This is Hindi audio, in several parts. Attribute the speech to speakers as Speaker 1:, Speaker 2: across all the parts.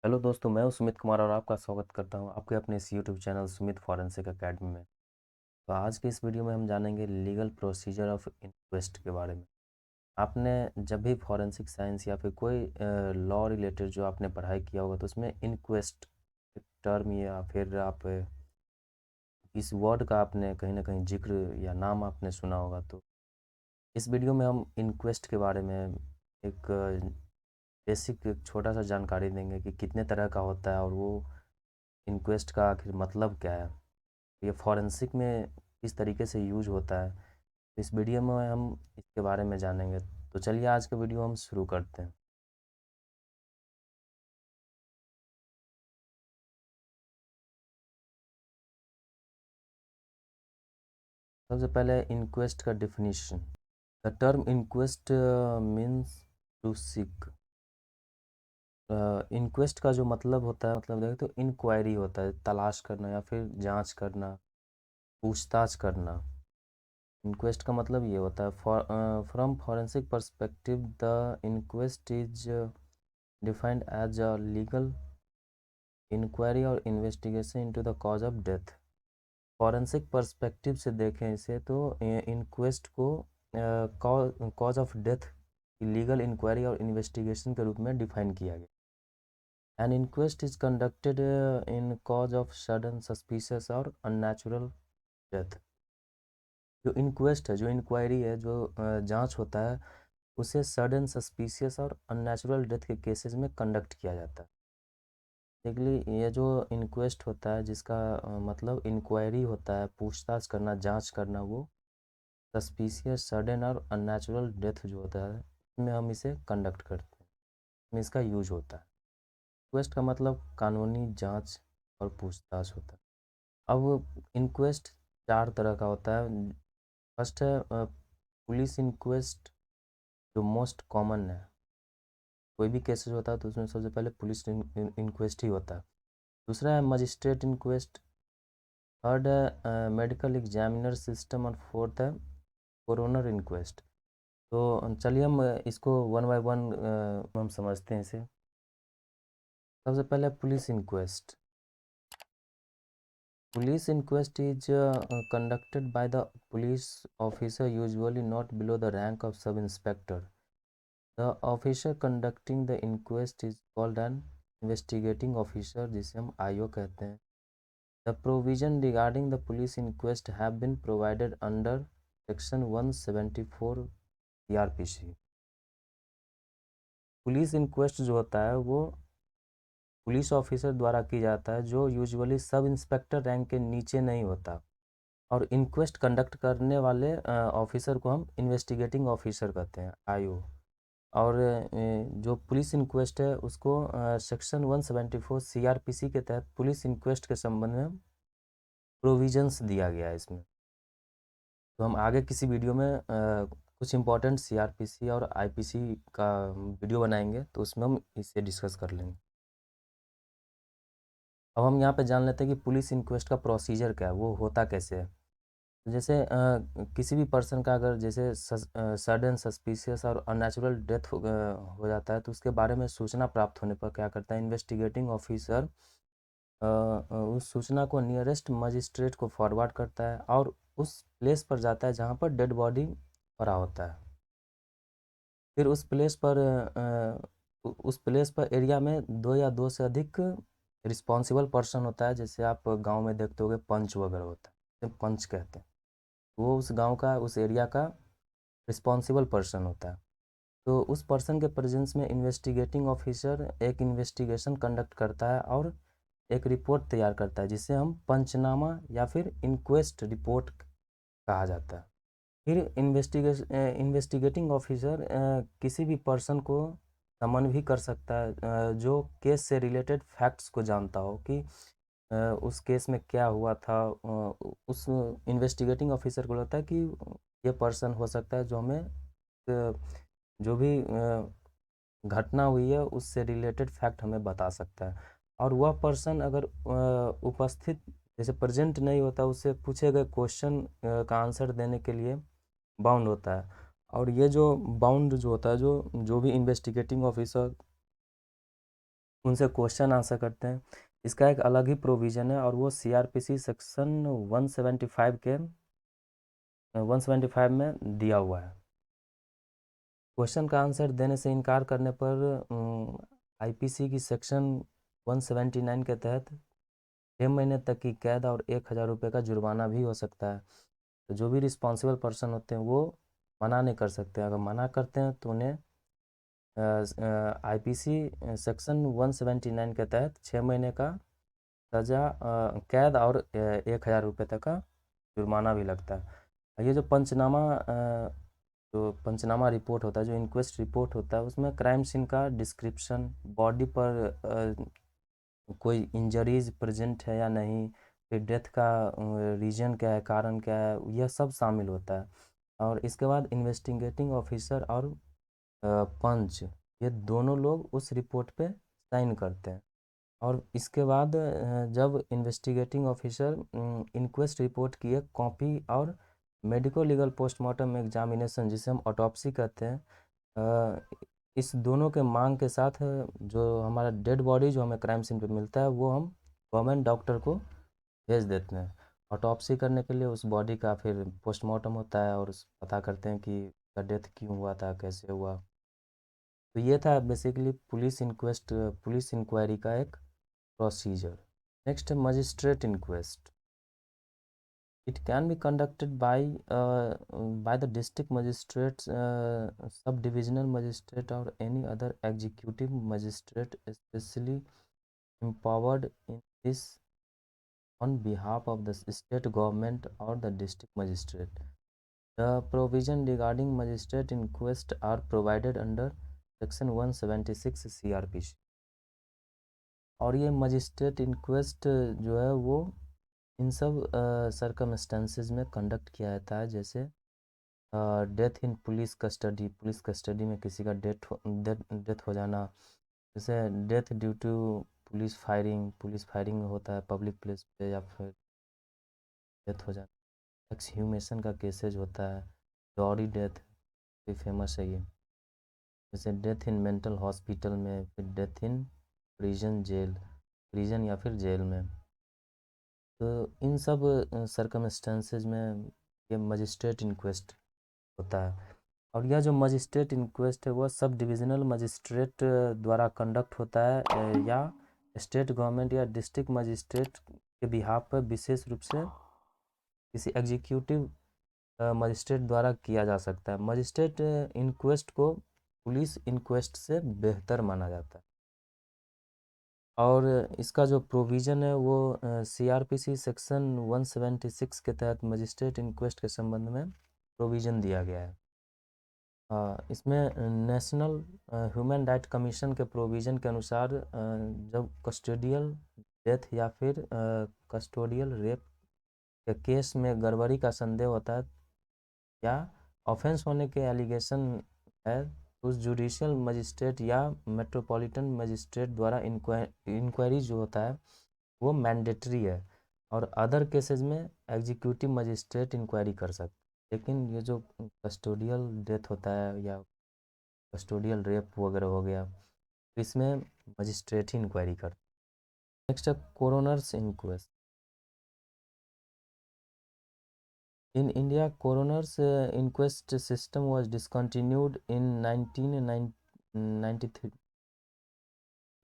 Speaker 1: हेलो दोस्तों, मैं हूं सुमित कुमार और आपका स्वागत करता हूं आपके अपने इस YouTube channel Sumit forensic academy में। तो आज के इस वीडियो में हम जानेंगे लीगल प्रोसीजर ऑफ इंक्वेस्ट के बारे में। आपने जब भी फॉरेंसिक साइंस या फिर कोई लॉ रिलेटेड जो आपने पढ़ाई किया होगा तो उसमें इंक्वेस्ट टर्म या फिर आप इस वर्ड का आपने कहीं ना कहीं जिक्र या नाम आपने सुना होगा। तो इस वीडियो में हम इंक्वेस्ट के बारे में एक बेसिक एक छोटा सा जानकारी देंगे कि कितने तरह का होता है और वो इंक्वेस्ट का आखिर मतलब क्या है, ये फॉरेंसिक में किस तरीके से यूज होता है। तो इस वीडियो में हम इसके बारे में जानेंगे। तो चलिए आज का वीडियो हम शुरू करते हैं। सबसे पहले इंक्वेस्ट का definition. The term inquest means to seek. Inquest का जो मतलब होता है, मतलब देखें तो इंक्वायरी होता है, तलाश करना या फिर जांच करना, पूछताछ करना। इंक्वेस्ट का मतलब ये होता है from forensic perspective the inquest is defined as a legal inquiry और investigation into the cause of death. Forensic perspective से देखें इसे तो इंक्वेस्ट को cause of death legal inquiry और इन्वेस्टिगेशन के रूप में डिफाइन किया गया। An inquest is conducted in cause of sudden suspicious और अननेचुरल डेथ। जो इंक्वेस्ट है, जो इंक्वायरी है, जो जांच होता है, उसे सडन सस्पिशियस और अननेचुरल डेथ के केसेस में कंडक्ट किया जाता है। बेसिकली ये जो इंक्वेस्ट होता है, जिसका मतलब इंक्वायरी होता है, पूछताछ करना, जांच करना, वो सस्पिशियस सडन और अननेचुरल डेथ जो होता है उसमें हम इसे कंडक्ट करते हैं, इसमें इसका यूज होता है। इंक्वेस्ट का मतलब कानूनी जांच और पूछताछ होता है। अब इंक्वेस्ट चार तरह का होता है। फर्स्ट है पुलिस इंक्वेस्ट, जो मोस्ट कॉमन है। कोई भी केसेस होता है तो उसमें सबसे पहले पुलिस इंक्वेस्ट ही होता है। दूसरा है मजिस्ट्रेट इंक्वेस्ट। थर्ड है मेडिकल एग्जामिनर सिस्टम। और फोर्थ है कोरोनर इंक्वेस्ट। तो चलिए हम इसको वन बाय वन हम समझते हैं इसे। सबसे पहले police inquest. Police inquest is conducted by the police officer, usually not below the rank of sub inspector. The officer conducting the inquest is called an investigating officer, जिसे हम आईओ कहते हैं। The provision regarding the police inquest have been provided under section 174 CRPC। Police inquest जो होता है वो पुलिस ऑफिसर द्वारा की जाता है, जो यूजुअली सब इंस्पेक्टर रैंक के नीचे नहीं होता। और इंक्वेस्ट कंडक्ट करने वाले ऑफिसर को हम इन्वेस्टिगेटिंग ऑफिसर कहते हैं, आईओ। और जो पुलिस इंक्वेस्ट है उसको सेक्शन 174 सीआरपीसी के तहत पुलिस इंक्वेस्ट के संबंध में प्रोविजंस दिया गया है इसमें। तो हम आगे किसी वीडियो में कुछ इंपॉर्टेंट सीआरपीसी और आईपीसी का वीडियो बनाएंगे, तो उसमें हम इसे डिस्कस कर लेंगे। अब हम यहाँ पे जान लेते हैं कि पुलिस इंक्वेस्ट का प्रोसीजर क्या है, वो होता कैसे है। तो जैसे किसी भी पर्सन का अगर जैसे सडन सस्पिशियस और अननेचुरल डेथ हो जाता है, तो उसके बारे में सूचना प्राप्त होने पर क्या करता है इन्वेस्टिगेटिंग ऑफिसर, उस सूचना को नियरेस्ट मजिस्ट्रेट को फॉरवर्ड करता है और उस प्लेस पर जाता है जहाँ पर डेड बॉडी पड़ा होता है। फिर उस प्लेस पर एरिया में दो या दो से अधिक रिस्पॉन्सिबल पर्सन होता है। जैसे आप गांव में देखते होगे पंच वगैरह होता है, पंच कहते हैं। वो उस गांव का, उस एरिया का रिस्पॉन्सिबल पर्सन होता है। तो उस पर्सन के प्रेजेंस में इन्वेस्टिगेटिंग ऑफिसर एक इन्वेस्टिगेशन कंडक्ट करता है और एक रिपोर्ट तैयार करता है, जिसे हम पंचनामा या फिर इंक्वेस्ट रिपोर्ट कहा जाता है। फिर इन्वेस्टिगेटिंग ऑफिसर किसी भी पर्सन को समन भी कर सकता है जो केस से रिलेटेड फैक्ट्स को जानता हो कि उस केस में क्या हुआ था। उस इन्वेस्टिगेटिंग ऑफिसर को लगता है कि ये पर्सन हो सकता है जो हमें जो भी घटना हुई है उससे रिलेटेड फैक्ट हमें बता सकता है। और वह पर्सन अगर उपस्थित जैसे प्रेजेंट नहीं होता, उससे पूछे गए क्वेश्चन का आंसर देने के लिए बाउंड होता है। और ये जो बाउंड जो होता है, जो जो भी इन्वेस्टिगेटिंग ऑफिसर उनसे क्वेश्चन आंसर करते हैं। इसका एक अलग ही प्रोविज़न है और वो सीआरपीसी सेक्शन 175 में दिया हुआ है। क्वेश्चन का आंसर देने से इनकार करने पर आईपीसी की सेक्शन 179 के तहत 6 महीने तक की कैद और 1,000 रुपये का जुर्माना भी हो सकता है। तो जो भी रिस्पॉन्सिबल पर्सन होते हैं वो मना नहीं कर सकते। अगर मना करते हैं तो उन्हें आईपीसी सेक्शन 179 के तहत 6 महीने का सज़ा, कैद और 1,000 रुपये तक का जुर्माना भी लगता है। ये जो पंचनामा रिपोर्ट होता है, जो इंक्वेस्ट रिपोर्ट होता है, उसमें क्राइम सीन का डिस्क्रिप्शन, बॉडी पर कोई इंजरीज प्रेजेंट है या नहीं, फिर डेथ का रीजन क्या है, कारण क्या है, यह सब शामिल होता है। और इसके बाद इन्वेस्टिगेटिंग ऑफिसर और पंच, ये दोनों लोग उस रिपोर्ट पे साइन करते हैं। और इसके बाद जब इन्वेस्टिगेटिंग ऑफिसर इंक्वेस्ट रिपोर्ट की एक कॉपी और मेडिको लीगल पोस्टमार्टम एग्जामिनेशन, जिसे हम ऑटोप्सी कहते हैं, अ, इस दोनों के मांग के साथ जो हमारा डेड बॉडी जो हमें क्राइम सीन पे मिलता है वो हम गवर्नमेंट डॉक्टर को भेज देते हैं ऑटोप्सी करने के लिए। उस बॉडी का फिर पोस्टमार्टम होता है और पता करते हैं कि डेथ क्यों हुआ था, कैसे हुआ। तो ये था बेसिकली पुलिस इंक्वायरी का एक प्रोसीजर। नेक्स्ट है magistrate inquest. It can be conducted by the district magistrate, sub-divisional magistrate, or any other executive magistrate especially empowered in this on behalf of the state government or the district magistrate. The provision regarding magistrate inquest are provided under section 176 CRPC. और ये मजिस्ट्रेट इंक्वेस्ट जो है वो इन सब सरकमस्टेंसेस में कंडक्ट किया जाता है, जैसे डेथ इन पुलिस कस्टडी में किसी का डेथ हो जाना, जैसे death due to police firing होता है पब्लिक प्लेस पे, या फिर डेथ हो जाना, एक्सह्यूमेशन का केसेज होता है, डॉरी डेथ भी फेमस है ये, जैसे डेथ इन मेंटल हॉस्पिटल में, फिर डेथ इन प्रिजन या फिर जेल में। तो इन सब सरकमस्टेंसेज में ये मजिस्ट्रेट इंक्वेस्ट होता है। और यह जो मजिस्ट्रेट इंक्वेस्ट है वह सब डिविज़नल मजिस्ट्रेट द्वारा कंडक्ट होता है, या स्टेट गवर्नमेंट या डिस्ट्रिक्ट मजिस्ट्रेट के बिहाफ पर विशेष रूप से किसी एग्जीक्यूटिव मजिस्ट्रेट द्वारा किया जा सकता है। मजिस्ट्रेट इंक्वेस्ट को पुलिस इंक्वेस्ट से बेहतर माना जाता है। और इसका जो प्रोविज़न है वो सीआरपीसी सेक्शन 176 के तहत मजिस्ट्रेट इंक्वेस्ट के संबंध में प्रोविज़न दिया गया है। इसमें नेशनल ह्यूमन राइट कमीशन के प्रोविज़न के अनुसार जब कस्टोडियल डेथ या फिर कस्टोडियल रेप के केस में गड़बड़ी का संदेह होता है या ऑफेंस होने के एलिगेशन है, उस जुडिशियल मजिस्ट्रेट या मेट्रोपॉलिटन मजिस्ट्रेट द्वारा इंक्वायरी जो होता है वो मैंडेटरी है, और अदर केसेस में एग्जीक्यूटिव मजिस्ट्रेट इंक्वायरी कर सकते हैं। लेकिन ये जो कस्टोडियल डेथ होता है या कस्टोडियल रेप वगैरह हो गया, इसमें मजिस्ट्रेट ही इंक्वायरी करते हैं। नेक्स्ट है coroners inquest. In India, coroner's inquest system was discontinued in 1993.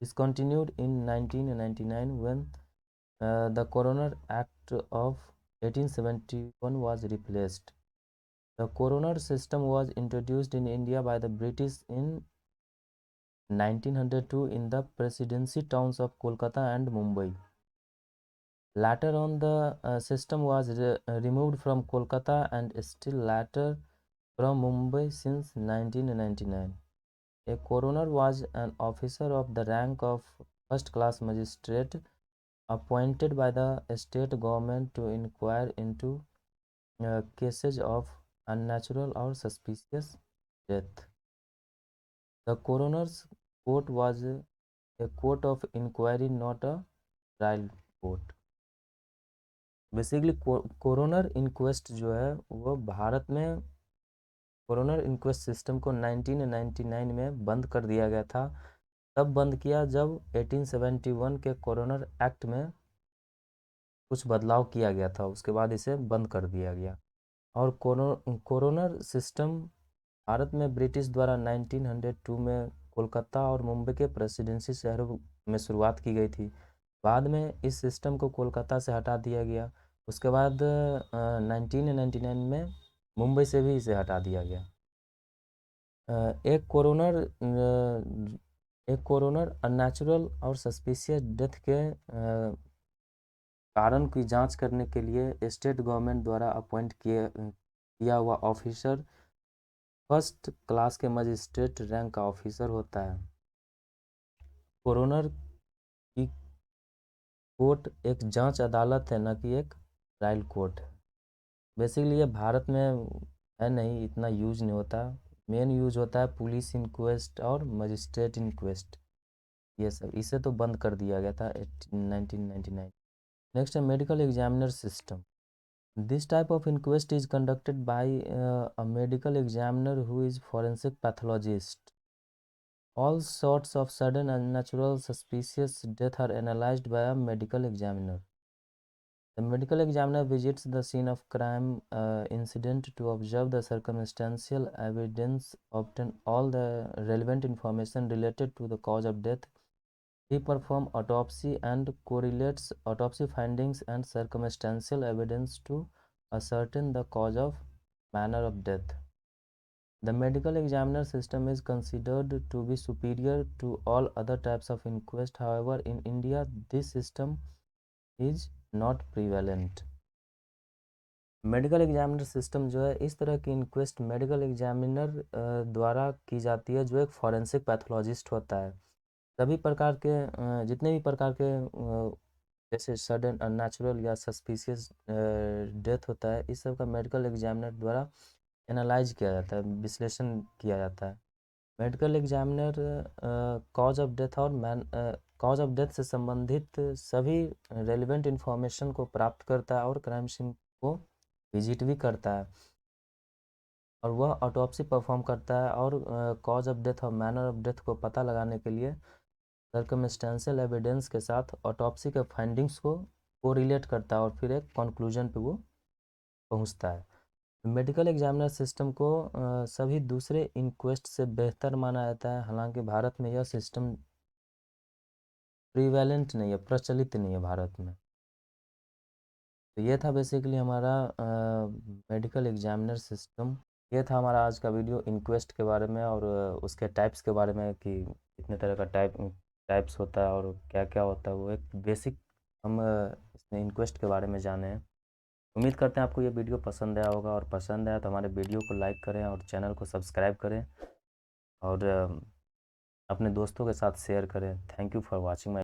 Speaker 1: Discontinued in 1999 when the Coroner Act of 1871 was replaced. The coroner system was introduced in India by the British in 1902 in the presidency towns of Kolkata and Mumbai. Later on, the system was removed from Kolkata and still later from Mumbai since 1999. A coroner was an officer of the rank of first-class magistrate appointed by the state government to inquire into cases of unnatural or suspicious death. The coroner's court was a court of inquiry, not a trial court. Basically coroner inquest जो है वो भारत में कोरोनर इंक्वेस्ट सिस्टम को 1999 में बंद कर दिया गया था, तब बंद किया जब 1871 के कोरोनर एक्ट में कुछ बदलाव किया गया था, उसके बाद इसे बंद कर दिया गया। और कोरोनर सिस्टम भारत में ब्रिटिश द्वारा 1902 में कोलकाता और मुंबई के प्रेसिडेंसी शहरों में शुरुआत की गई थी। बाद में इस सिस्टम को कोलकाता से हटा दिया गया। उसके बाद 1999 में मुंबई से भी इसे हटा दिया गया। एक कोरोनर अननेचुरल और सस्पिशियस डेथ के कारण की जांच करने के लिए स्टेट गवर्नमेंट द्वारा अपॉइंट किया हुआ ऑफिसर फर्स्ट क्लास के मजिस्ट्रेट रैंक का ऑफिसर होता है। कोरोनर की कोर्ट एक जांच अदालत है, न कि एक ट्रायल कोर्ट है। बेसिकली ये भारत में है नहीं, इतना यूज नहीं होता। मेन यूज होता है पुलिस इंक्वेस्ट और मजिस्ट्रेट इंक्वेस्ट, ये सब। इसे तो बंद कर दिया गया था 1999। नेक्स्ट है medical examiner system. This type of inquest is conducted by a medical examiner who is forensic pathologist. All sorts of sudden unnatural suspicious death are analyzed by a medical examiner. The medical examiner visits the scene of crime incident to observe the circumstantial evidence, obtain all the relevant information related to the cause of death. He performs autopsy and correlates autopsy findings and circumstantial evidence to ascertain the cause of manner of death. The medical examiner system is considered to be superior to all other types of inquest. However, in India, this system is not prevalent. Medical examiner system जो है, इस तरह की इंक्वेस्ट मेडिकल एग्जामिनर द्वारा की जाती है, जो एक फॉरेंसिक पैथोलॉजिस्ट होता है। सभी प्रकार के जितने भी प्रकार के जैसे सडन अननेचुरल या सस्पिशियस डेथ होता है, इस सब का मेडिकल एग्जामिनर द्वारा एनालाइज किया जाता है, विश्लेषण किया जाता है। Medical examiner cause of death और कॉज ऑफ डेथ से संबंधित सभी रेलिवेंट इंफॉर्मेशन को प्राप्त करता है और क्राइम सीन को विजिट भी करता है, और वह ऑटोप्सी परफॉर्म करता है और कॉज ऑफ डेथ और मैनर ऑफ डेथ को पता लगाने के लिए सर्कमस्टेंशियल एविडेंस के साथ ऑटोप्सी के फाइंडिंग्स को कोरिलेट करता है और फिर एक कंक्लूजन पे वो पहुंचता है। मेडिकल एग्जामिनर सिस्टम को सभी दूसरे इंक्वेस्ट से बेहतर माना जाता है। हालांकि भारत में यह सिस्टम प्रीवैलेंट नहीं है, प्रचलित नहीं है भारत में। तो ये था बेसिकली हमारा मेडिकल एग्जामिनर सिस्टम। ये था हमारा आज का वीडियो इंक्वेस्ट के बारे में और उसके टाइप्स के बारे में, कि कितने तरह का टाइप्स होता है और क्या क्या होता है। वो एक बेसिक हम इसमें इंक्वेस्ट के बारे में जाने हैं। उम्मीद करते हैं आपको ये वीडियो पसंद आया होगा, और पसंद आया तो हमारे वीडियो को लाइक करें और चैनल को सब्सक्राइब करें और अपने दोस्तों के साथ शेयर करें। Thank you for watching my